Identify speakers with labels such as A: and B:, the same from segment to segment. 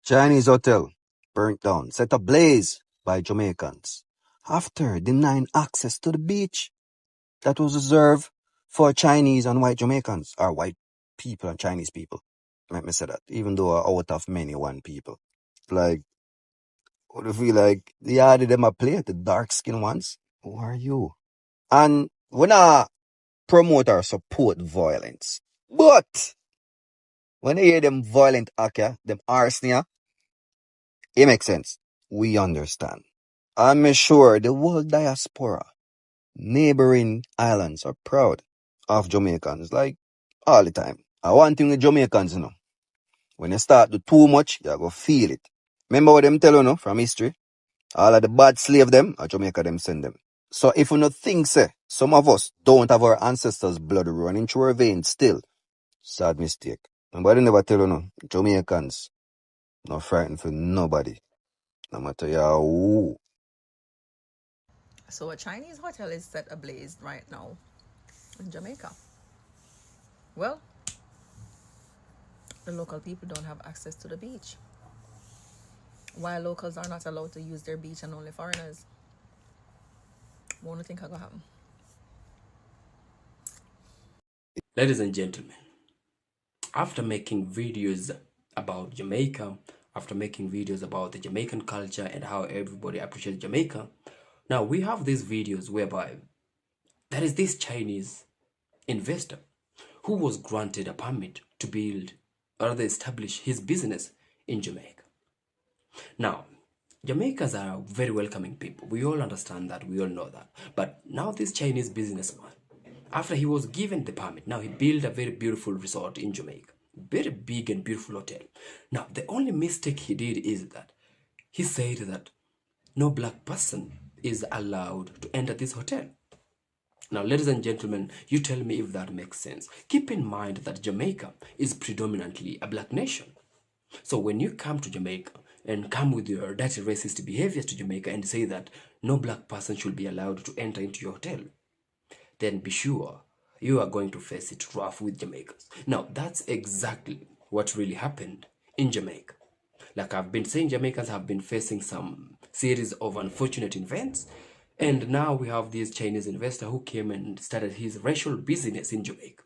A: Chinese hotel burnt down, set ablaze by Jamaicans after denying access to the beach that was reserved for Chinese and white Jamaicans, or white people and Chinese people. Let me say that, even though out of many one people. Like, what if we like, yeah, did them a play, the dark skinned ones? Who are you? And we not promote or support violence. But when they hear them violent act, them arson, it makes sense. We understand. I'm sure the whole diaspora, neighboring islands are proud of Jamaicans, like all the time. And one thing with Jamaicans, when you start to do too much, you go feel it. Remember what them tell you, from history? All of the bad slave them, or Jamaica them send them. So if you not think, say, some of us don't have our ancestors' blood running through our veins still, sad mistake. Nobody never tell you, Jamaicans, not frightened for nobody. No matter who.
B: So a Chinese hotel is set ablaze right now in Jamaica. Well, the local people don't have access to the beach. While locals are not allowed to use their beach and only foreigners. What do you think is going to happen?
C: Ladies and gentlemen, after making videos about Jamaica, after making videos about the Jamaican culture and how everybody appreciates Jamaica, now we have these videos whereby there is this Chinese investor who was granted a permit to build or rather establish his business in Jamaica. Now, Jamaicans are very welcoming people. We all understand that. We all know that. But now this Chinese businessman, after he was given the permit, now he built a very beautiful resort in Jamaica. Very big and beautiful hotel. Now, the only mistake he did is that he said that no black person is allowed to enter this hotel. Now, ladies and gentlemen, you tell me if that makes sense. Keep in mind that Jamaica is predominantly a black nation. So when you come to Jamaica and come with your dirty racist behaviors to Jamaica and say that no black person should be allowed to enter into your hotel, then be sure you are going to face it rough with Jamaicans. Now, that's exactly what really happened in Jamaica. Like I've been saying, Jamaicans have been facing some series of unfortunate events. And now we have this Chinese investor who came and started his racial business in Jamaica.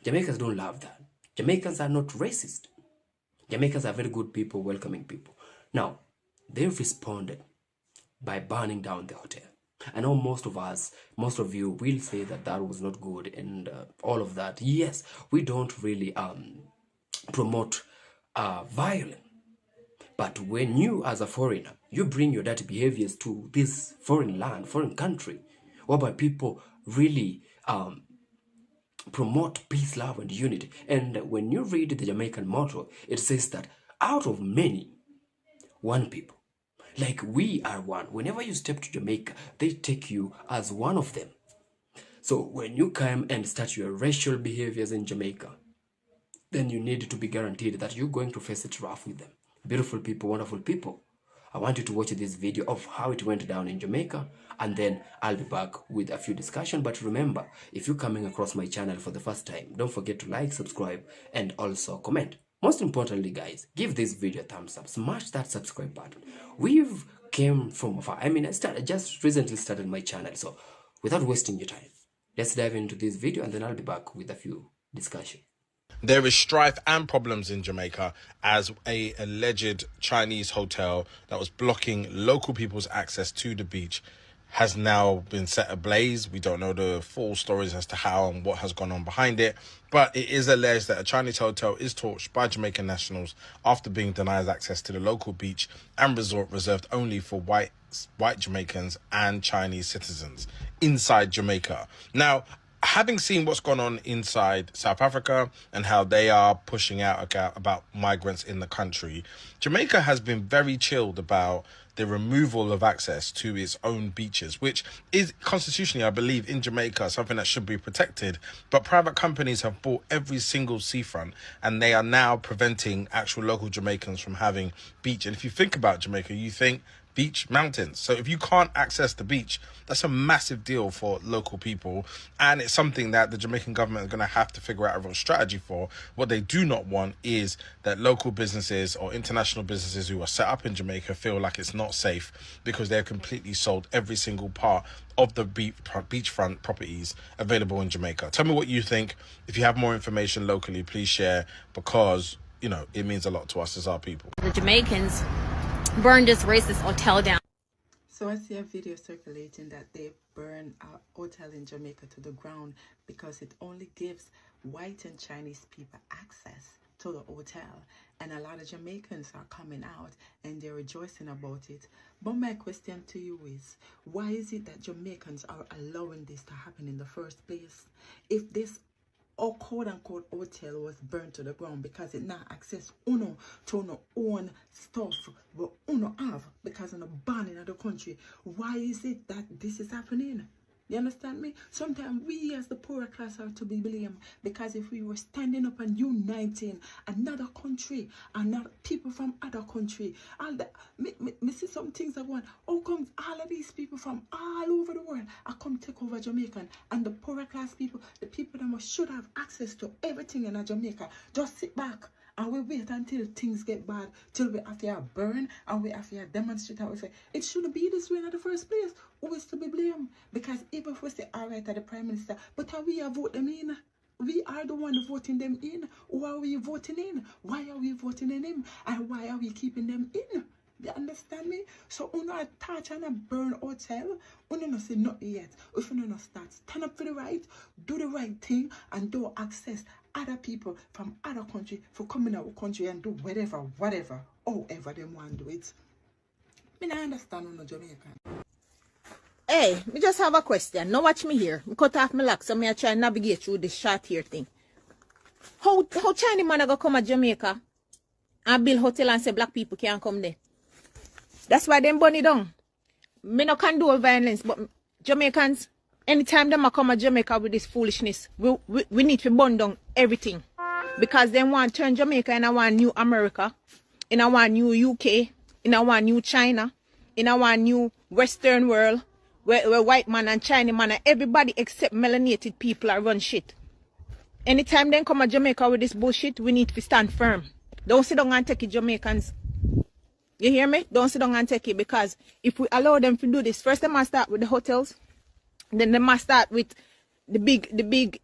C: Jamaicans don't love that. Jamaicans are not racist. Jamaicans are very good people, welcoming people. Now, they've responded by burning down the hotel. I know most of you will say that that was not good and all of that. Yes, we don't really promote violence. But when you, as a foreigner, you bring your dirty behaviors to this foreign land, foreign country, whereby people really promote peace, love, and unity. And when you read the Jamaican motto, it says that out of many, one people. Like we are one. Whenever you step to Jamaica, they take you as one of them. So when you come and start your racial behaviors in Jamaica, then you need to be guaranteed that you're going to face it rough with them. Beautiful people, wonderful people. I want you to watch this video of how it went down in Jamaica, and then I'll be back with a few discussion. But remember, if you're coming across my channel for the first time, don't forget to like, subscribe, and also comment. Most importantly, guys, give this video a thumbs up. Smash that subscribe button. We've came from afar. I just recently started my channel, so without wasting your time, let's dive into this video, and then I'll be back with a few discussion.
D: There is strife and problems in Jamaica as a alleged Chinese hotel that was blocking local people's access to the beach has now been set ablaze. We don't know the full stories as to how and what has gone on behind it, but it is alleged that a Chinese hotel is torched by Jamaican nationals after being denied access to the local beach and resort reserved only for white Jamaicans and Chinese citizens inside Jamaica. Now, having seen what's gone on inside South Africa and how they are pushing out about migrants in the country, Jamaica has been very chilled about the removal of access to its own beaches, which is constitutionally, I believe, in Jamaica, something that should be protected. But private companies have bought every single seafront, and they are now preventing actual local Jamaicans from having beach. And if you think about Jamaica, you think beach mountains. So if you can't access the beach, that's a massive deal for local people. And it's something that the Jamaican government is going to have to figure out a real strategy for. What they do not want is that local businesses or international businesses who are set up in Jamaica feel like it's not safe because they're completely sold every single part of the beachfront properties available in Jamaica. Tell me what you think. If you have more information locally, please share, because, you know, it means a lot to us as our people.
B: The Jamaicans burned this racist hotel down.
E: So I see a video circulating that they burn a hotel in Jamaica to the ground because it only gives white and Chinese people access to the hotel. And a lot of Jamaicans are coming out and they're rejoicing about it. But my question to you is, why is it that Jamaicans are allowing this to happen in the first place? If this or quote-unquote hotel was burnt to the ground because it not access uno to no own stuff but uno have because of the ban in the country, why is it that this is happening? You understand me? Sometimes we as the poorer class are to be blamed, because if we were standing up and uniting another country, another people from other country, all that, me see some things I want. How come all of these people from all over the world are come take over Jamaican, and the poorer class people, the people that should have access to everything in a Jamaica, just sit back and we wait until things get bad, till we have to burn and we have to demonstrate how we say it shouldn't be this way in the first place. Who is to be blamed? Because even if we say all right at the Prime Minister, but how we vote them in? We are the one voting them in. Who are we voting in? Why are we voting in him? And why are we keeping them in? You understand me? So we not touch and a burn hotel. We don't say nothing yet. If we don't start, stand up for the right, do the right thing, and don't access other people from other country for coming our country and do whatever, however they want to do it. I don't understand on the Jamaican.
B: Hey, me just have a question. Now watch me here. Me cut off my lock so me I try and navigate through this short here thing. How Chinese man go come to Jamaica and build hotel and say black people can't come there? That's why them burn it down. Me no condone violence, but Jamaicans, anytime them come to Jamaica with this foolishness, we need to burn down everything. Because they want to turn Jamaica in a one new America, in a one new UK, in a one new China, in a one new Western world, where white man and Chinese man and everybody except melanated people are run shit. Anytime they come to Jamaica with this bullshit, we need to stand firm. Don't sit down and take it, Jamaicans. You hear me? Don't sit down and take it, because if we allow them to do this, first they must start with the hotels, then they must start with the big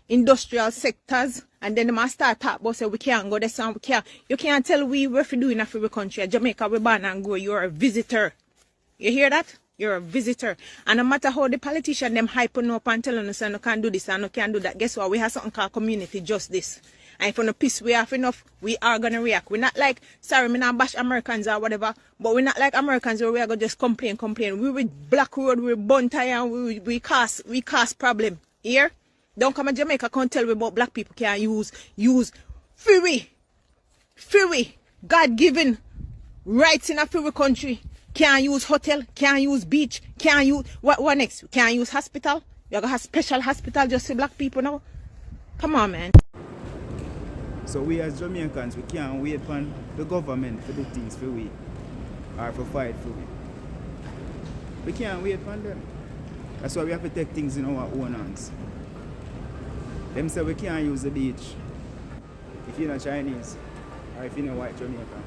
B: industrial sectors, and then they must start talk about say we can't go this and we can't. You can't tell we what we do in a free country. Jamaica, we born and grow. You're a visitor. You hear that? You're a visitor. And no matter how the politician them hyping up and telling us and you can't do this and you can't do that, guess what? We have something called community justice. And if on a piece we have enough, we are gonna react. We're not like, sorry, me not bash Americans or whatever, but we're not like Americans where we are gonna just complain. We with Black Road, we bun tire, and we cause problem. Here? Don't come to Jamaica, can't tell me about black people can't use free, God-given rights in a free country. Can't use hotel, can't use beach, can't use, what next? Can't use hospital? You're gonna have special hospital just for black people now? Come on, man.
F: So we as Jamaicans, we can't wait for the government to do things for we, or for fight for we. We can't wait for them. That's why we have to take things in our own hands. Them say we can't use the beach if you're not Chinese or if you're not white Jamaican.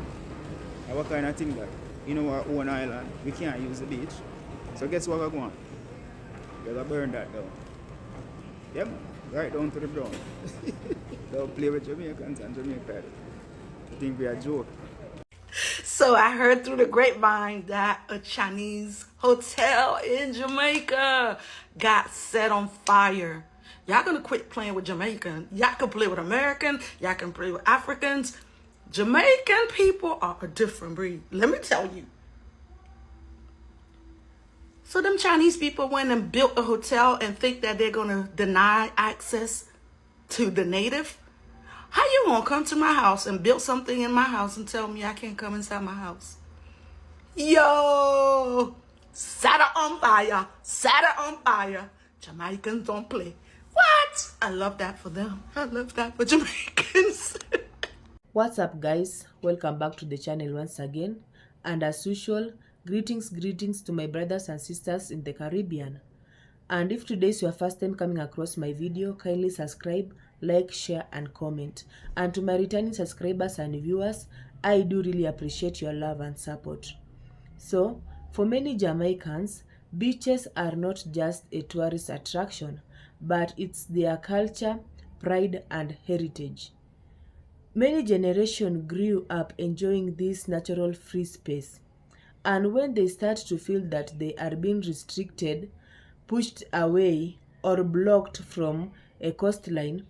F: And what kind of thing that? In our own island, we can't use the beach. So guess what we're going? We're going to burn that down. Yep, right down to the ground. Don't play with Jamaicans and Jamaica. I think we are joke.
E: So I heard through the grapevine that a Chinese hotel in Jamaica got set on fire. Y'all gonna quit playing with Jamaican. Y'all can play with American. Y'all can play with Africans. Jamaican people are a different breed. Let me tell you. So them Chinese people went and built a hotel and think that they're gonna deny access to the native. How you gonna come to my house and build something in my house and tell me I can't come inside my house? Yo, set it on fire, set it on fire. Jamaicans don't play. What? I love that for them. I love that for Jamaicans.
G: What's up, guys? Welcome back to the channel once again, and as usual, Greetings to my brothers and sisters in the Caribbean. And if today is your first time coming across my video, kindly subscribe, like, share and comment. And to my returning subscribers and viewers, I do really appreciate your love and support. So, for many Jamaicans, beaches are not just a tourist attraction, but it's their culture, pride and heritage. Many generations grew up enjoying this natural free space, and when they start to feel that they are being restricted, pushed away, or blocked from a coastline,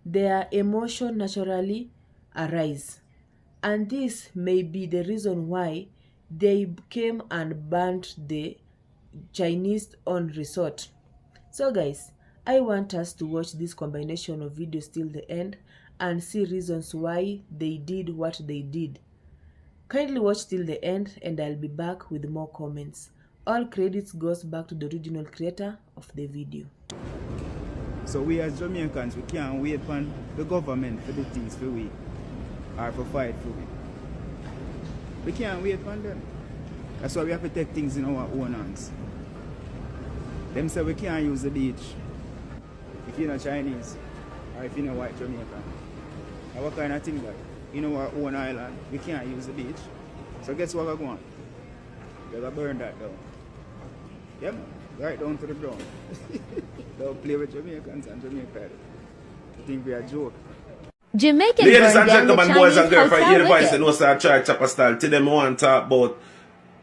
G: their emotions naturally arise. And this may be the reason why they came and banned the Chinese-owned resort. So guys, I want us to watch this combination of videos till the end and see reasons why they did what they did. Kindly watch till the end and I'll be back with more comments. All credits goes back to the original creator of the video.
F: So we as Jamaicans, we can't wait for the government for the things for we or for fight for we. We can't wait for them. That's why we have to take things in our own hands. Them say we can't use the beach if you're not Chinese or if you're not white Jamaican. And what kind of thing that? In our own island, we can't use the beach. So guess what we're going? We're going to burn that down. Yep, right down to the ground. Don't play with Jamaicans and Jamaicans. I think we are joke.
H: Jamaican
I: Ladies and
H: down the
I: gentlemen, boys and
H: Chinese
I: girls, from
H: hotel
I: here the voice
H: wicked.
I: and no star try chopper style. Today I want to talk about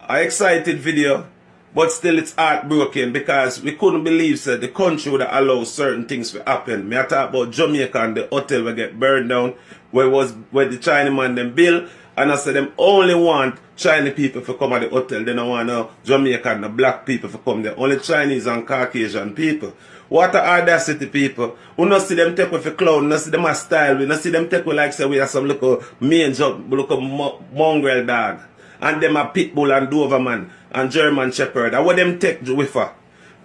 I: an excited video, but still it's heartbroken because we couldn't believe that the country would allow certain things to happen. Me I talk about Jamaica and the hotel will get burned down where the Chinaman them build, and I said them only want Chinese people to come at the hotel. They don't want no Jamaica and the black people to come there. Only Chinese and Caucasian people. What a audacity, people. We don't see them take with a clown, we don't see them a style, we don't see them take with like say we are some little mongrel dog. And them a pit bull and Doberman and German Shepherd. And what them take with her.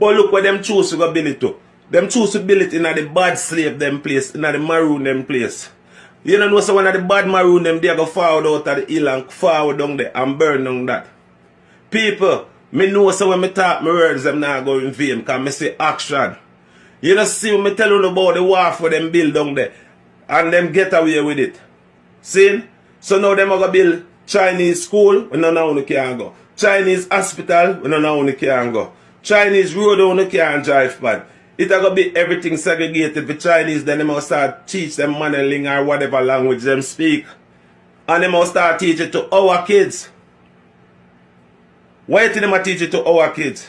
I: But look what them choose to go build it to. Them choose to build it in the bad slave them place, in the maroon them place. You know so one of the bad maroon them they go forward out of the hill and forward down there and burn down that. People, me know so when me talk my words them not go in vain because me say action. You know see when me tell you about the war for them build down there and them get away with it. See? So now them are going to build Chinese school, we don't know who can go. Chinese hospital, we don't know who can go. Chinese road, who can drive bad. It's going to be everything segregated for Chinese, then they must start teach them Mandarin or whatever language them speak. And they must start teach it to our kids. Why do they teach it to our kids?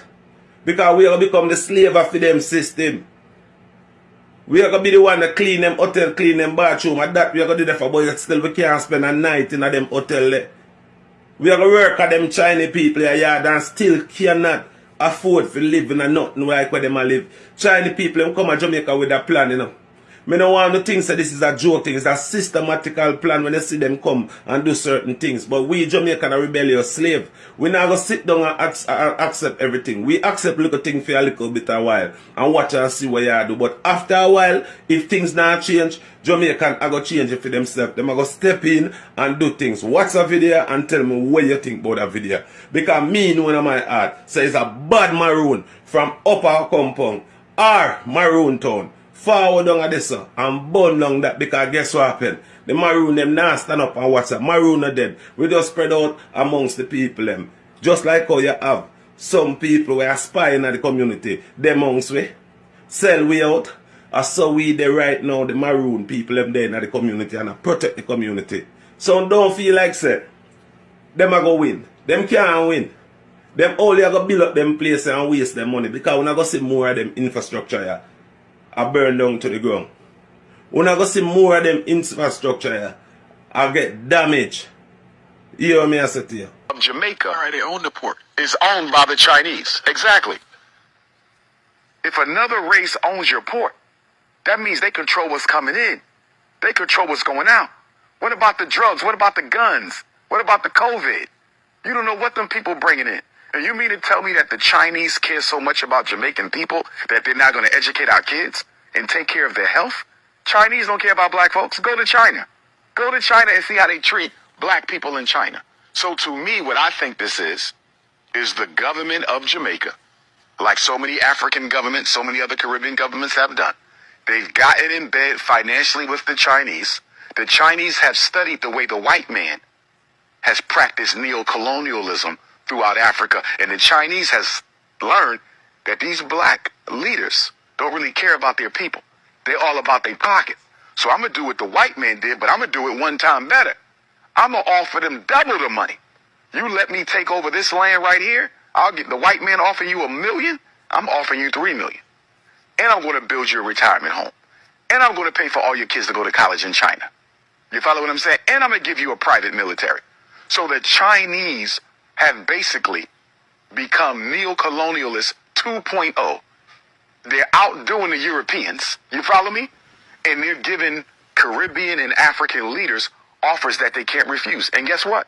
I: Because we are going to become the slave of them system. We are going to be the one that clean them hotel, clean them bathroom. And that we are going to do that for boys. Still we can't spend a night in them hotel there. We are going to work at them Chinese people here and still cannot afford to live in a nothing like where them live. Chinese people them come to Jamaica with a plan, you know. Me don't want to think that this is a joke thing. It's a systematical plan when you see them come and do certain things. But we Jamaican are rebellious slave. We not going to sit down and accept everything. We accept little things for a little bit a while and watch and see what you do. But after a while, if things not change, Jamaican are going to change it for themselves. They are going to step in and do things. Watch a video and tell me what you think about that video. Because me know in my heart says a bad maroon from upper compound or maroon town. Forward down at this and burn down that because guess what happened? The maroon them now stand up and watch that. Maroon are dead. We just spread out amongst the people them. Just like how you have some people who are spying at the community. Them amongst we sell we out. And so we there right now, the maroon people them there in the community and I protect the community. So don't feel like say them are going to win. Them can't win. Them only are going to build up them places and waste them money because we're not going to see more of them infrastructure here. I burn down to the ground. We're not going to see more of them infrastructure here. I get damaged. You hear me I say to you?
J: Jamaica, they own the port, is owned by the Chinese. Exactly. If another race owns your port, that means they control what's coming in. They control what's going out. What about the drugs? What about the guns? What about the COVID? You don't know what them people bringing in. And you mean to tell me that the Chinese care so much about Jamaican people that they're not going to educate our kids and take care of their health? Chinese don't care about black folks. Go to China. Go to China and see how they treat black people in China. So to me, what I think this is is the government of Jamaica, like so many African governments, so many other Caribbean governments have done. They've gotten in bed financially with the Chinese. The Chinese have studied the way the white man has practiced neo-colonialism throughout Africa. And the Chinese has learned that these black leaders don't really care about their people. They're all about their pocket. So I'm going to do what the white man did, but I'm going to do it one time better. I'm going to offer them double the money. You let me take over this land right here. I'll get the white man offering you $1 million. I'm offering you $3 million. And I'm going to build you a retirement home. And I'm going to pay for all your kids to go to college in China. You follow what I'm saying? And I'm going to give you a private military. So the Chinese have basically become neo-colonialists 2.0. They're outdoing the Europeans. You follow me? And they're giving Caribbean and African leaders offers that they can't refuse. And guess what?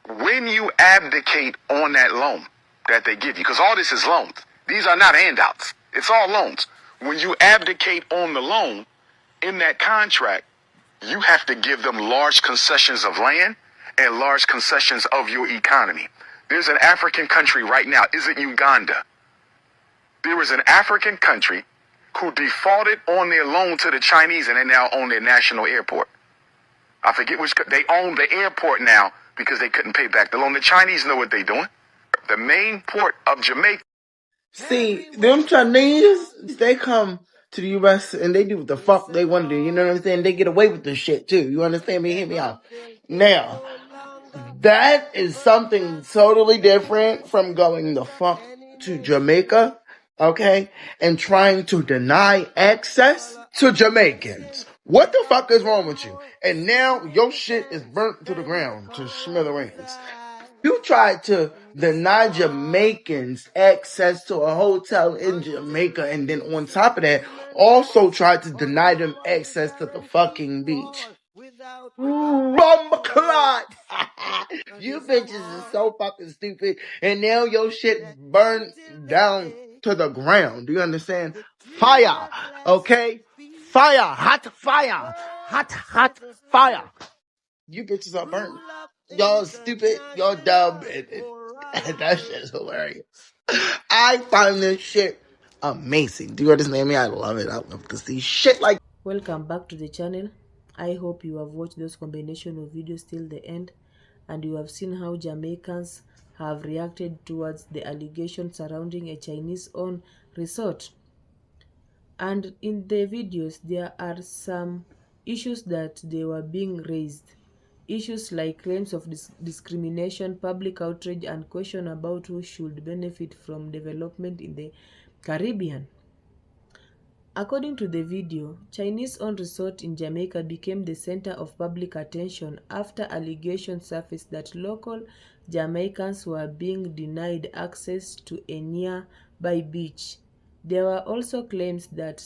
J: When you abdicate on that loan that they give you, because all this is loans. These are not handouts. It's all loans. When you abdicate on the loan in that contract, you have to give them large concessions of land and large concessions of your economy. There's an African country right now. Is it Uganda? There is an African country who defaulted on their loan to the Chinese and they now own their national airport. I forget which, they own the airport now because they couldn't pay back the loan. The Chinese know what they're doing. The main port of Jamaica.
H: See, them Chinese, they come to the U.S. and they do what the fuck they want to do. You know what I'm saying? They get away with this shit too. You understand me? Hear me out. Now, that is something totally different from going the fuck to Jamaica, okay, and trying to deny access to Jamaicans. What the fuck is wrong with you? And now your shit is burnt to the ground, to smithereens. You tried to deny Jamaicans access to a hotel in Jamaica, and then on top of that, also tried to deny them access to the fucking beach. Rumclot! You bitches are so fucking stupid, and now your shit burned down to the ground. Do you understand? Fire, okay? Fire, hot fire, hot fire. You bitches are burnt. Y'all stupid, y'all dumb, and that shit is hilarious. I find this shit amazing. Do you understand me? I love it. I love to see shit like.
G: Welcome back to the channel. I hope you have watched those combination of videos till the end and you have seen how Jamaicans have reacted towards the allegations surrounding a Chinese-owned resort. And in the videos, there are some issues that they were being raised. Issues like claims of discrimination, public outrage, and question about who should benefit from development in the Caribbean. According to the video, Chinese-owned resort in Jamaica became the center of public attention after allegations surfaced that local Jamaicans were being denied access to a nearby beach. There were also claims that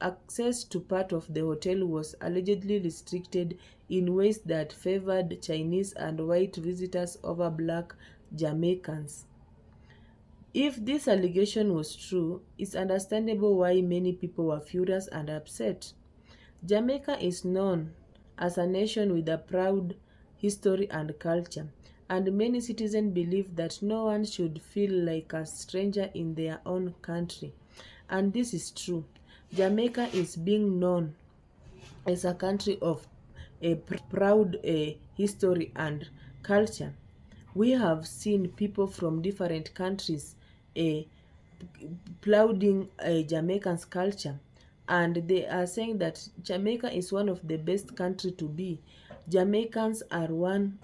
G: access to part of the hotel was allegedly restricted in ways that favored Chinese and white visitors over black Jamaicans. If this allegation was true, it's understandable why many people were furious and upset. Jamaica is known as a nation with a proud history and culture, and many citizens believe that no one should feel like a stranger in their own country. And this is true. Jamaica is being known as a country of a proud history and culture. We have seen people from different countries applauding Jamaican's culture, and they are saying that Jamaica is one of the best country to be. Jamaicans are one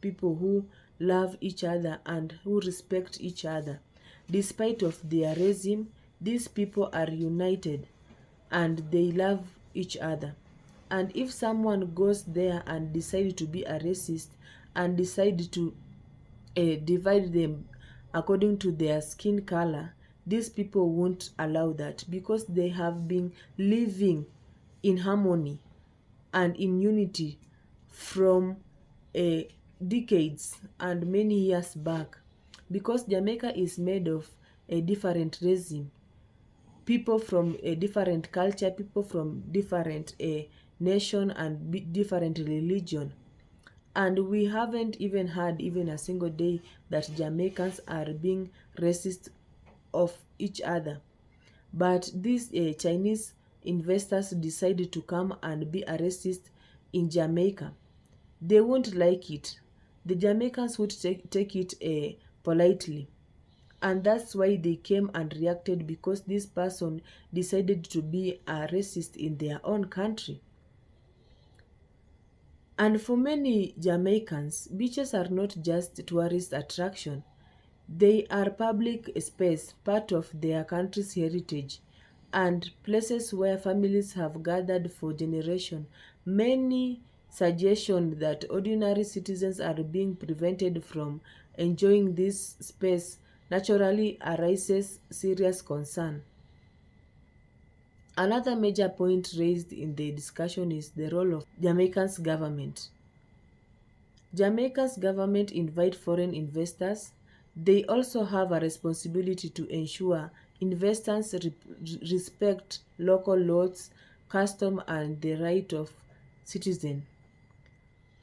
G: people who love each other and who respect each other. Despite of their racism, these people are united and they love each other. And if someone goes there and decides to be a racist and decide to divide them according to their skin color, these people won't allow that, because they have been living in harmony and in unity from decades and many years back. Because Jamaica is made of a different racism, people from a different culture, people from different nation and different religion. And we haven't even had even a single day that Jamaicans are being racist of each other. But these Chinese investors decided to come and be a racist in Jamaica. They won't like it. The Jamaicans would take it politely. And that's why they came and reacted, because this person decided to be a racist in their own country. And for many Jamaicans, beaches are not just tourist attraction. They are public space, part of their country's heritage, and places where families have gathered for generations. Many suggestion that ordinary citizens are being prevented from enjoying this space naturally arises serious concern. Another major point raised in the discussion is the role of Jamaica's government. Jamaica's government invite foreign investors. They also have a responsibility to ensure investors respect local laws, custom, and the right of citizens.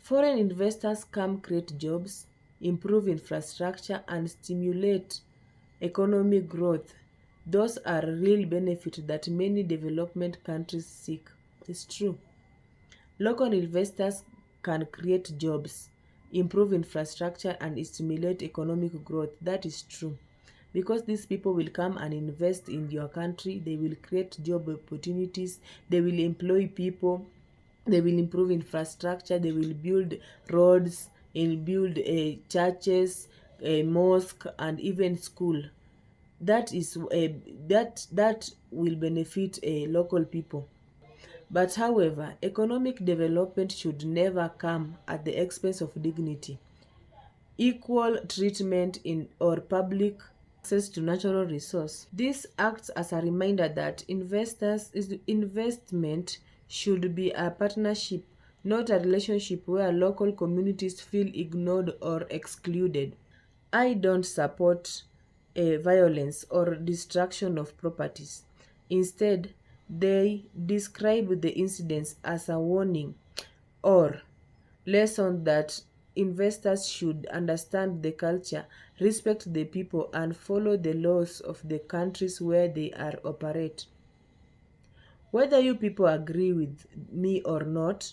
G: Foreign investors come create jobs, improve infrastructure, and stimulate economic growth. Those are real benefits that many development countries seek. It's true. Local investors can create jobs, improve infrastructure, and stimulate economic growth. That is true. Because these people will come and invest in your country, they will create job opportunities, they will employ people, they will improve infrastructure, they will build roads, and build churches, a mosque, and even school. That is that will benefit local people. But however, economic development should never come at the expense of dignity, equal treatment in or public access to natural resource. This acts as a reminder that investment should be a partnership, not a relationship where local communities feel ignored or excluded. I don't support violence or destruction of properties. Instead, they describe the incidents as a warning or lesson that investors should understand the culture, respect the people, and follow the laws of the countries where they are operate. Whether you people agree with me or not,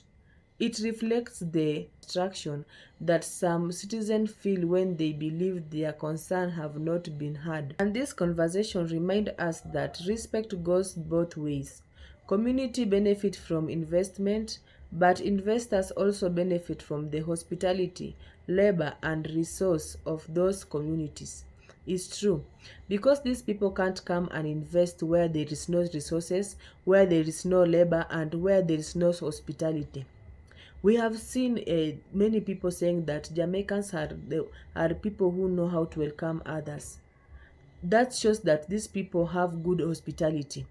G: it reflects the distraction that some citizens feel when they believe their concerns have not been heard. And this conversation reminds us that respect goes both ways. Community benefit from investment, but investors also benefit from the hospitality, labor, and resource of those communities. It's true, because these people can't come and invest where there is no resources, where there is no labor, and where there is no hospitality. We have seen many people saying that Jamaicans are people who know how to welcome others. That shows that these people have good hospitality.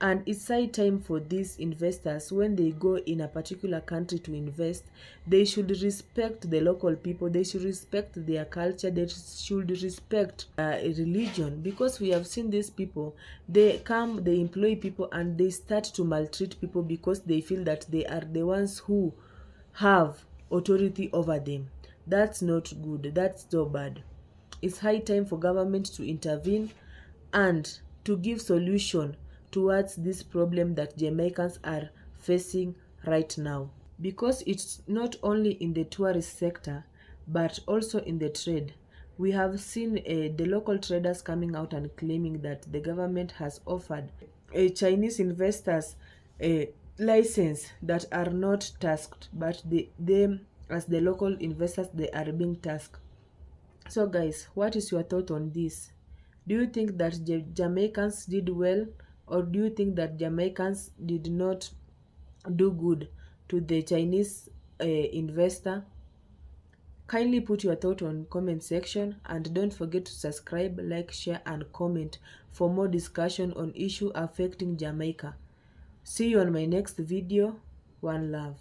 G: And it's high time for these investors, when they go in a particular country to invest, they should respect the local people, they should respect their culture, they should respect religion. Because we have seen these people, they come, they employ people, and they start to maltreat people because they feel that they are the ones who have authority over them. That's not good, that's so bad. It's high time for government to intervene and to give solution towards this problem that Jamaicans are facing right now. Because it's not only in the tourist sector, but also in the trade. We have seen the local traders coming out and claiming that the government has offered Chinese investors a license that are not tasked, but they as the local investors, they are being tasked. So guys, what is your thought on this? Do you think that Jamaicans did well, or do you think that Jamaicans did not do good to the Chinese investor? Kindly put your thought on comment section, and don't forget to subscribe, like, share, and comment for more discussion on issue affecting Jamaica. See you on my next video. One love.